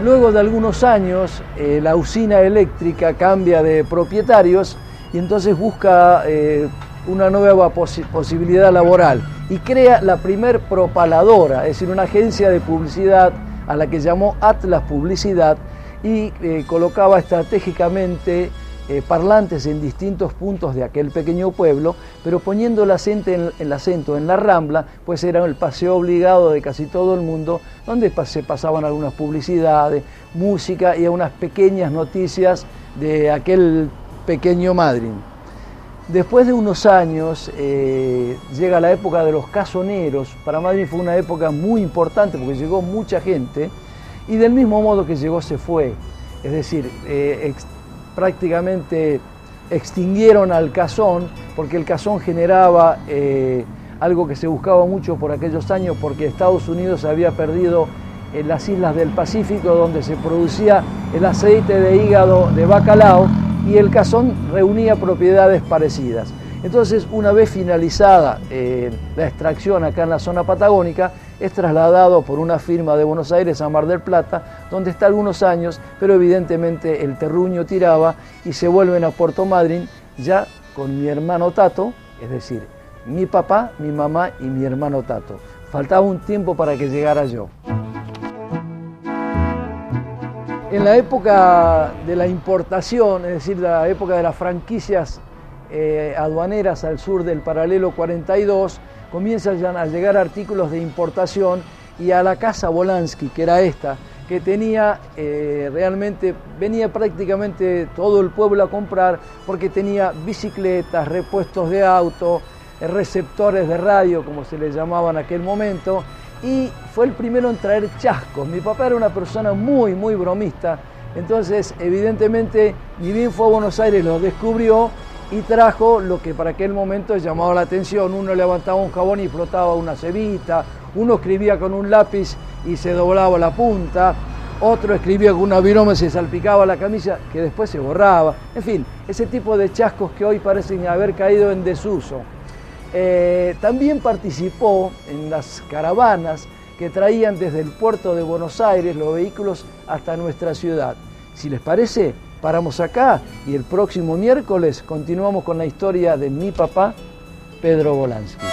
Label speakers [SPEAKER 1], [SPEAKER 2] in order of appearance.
[SPEAKER 1] Luego de algunos años, la usina eléctrica cambia de propietarios y entonces busca una nueva posibilidad laboral y crea la primer propaladora, es decir, una agencia de publicidad a la que llamó Atlas Publicidad y colocaba estratégicamente parlantes en distintos puntos de aquel pequeño pueblo, pero poniendo el acento en la Rambla, pues era el paseo obligado de casi todo el mundo, donde se pasaban algunas publicidades, música y unas pequeñas noticias de aquel pequeño Madryn. Después de unos años llega la época de los casoneros. Para Madryn fue una época muy importante porque llegó mucha gente y del mismo modo que llegó se fue. Es decir, prácticamente extinguieron al casón porque el casón generaba algo que se buscaba mucho por aquellos años porque Estados Unidos había perdido las islas del Pacífico donde se producía el aceite de hígado de bacalao y el casón reunía propiedades parecidas. Entonces, una vez finalizada la extracción acá en la zona patagónica, es trasladado por una firma de Buenos Aires a Mar del Plata, donde está algunos años, pero evidentemente el terruño tiraba y se vuelven a Puerto Madryn ya con mi hermano Tato, es decir, mi papá, mi mamá y mi hermano Tato. Faltaba un tiempo para que llegara yo. En la época de la importación, es decir, la época de las franquicias aduaneras al sur del paralelo 42, comienzan ya a llegar artículos de importación y a la casa Volansky, que era esta, que tenía realmente, venía prácticamente todo el pueblo a comprar porque tenía bicicletas, repuestos de auto, receptores de radio, como se les llamaba en aquel momento, y fue el primero en traer chascos. Mi papá era una persona muy bromista, entonces evidentemente ni bien fue a Buenos Aires, lo descubrió y trajo lo que para aquel momento llamaba la atención. Uno levantaba un jabón y flotaba una cebita, uno escribía con un lápiz y se doblaba la punta, otro escribía con una viroma y se salpicaba la camisa que después se borraba. En fin, ese tipo de chascos que hoy parecen haber caído en desuso. También participó en las caravanas que traían desde el puerto de Buenos Aires los vehículos hasta nuestra ciudad. Si les parece, paramos acá y el próximo miércoles continuamos con la historia de mi papá, Pedro Volansky.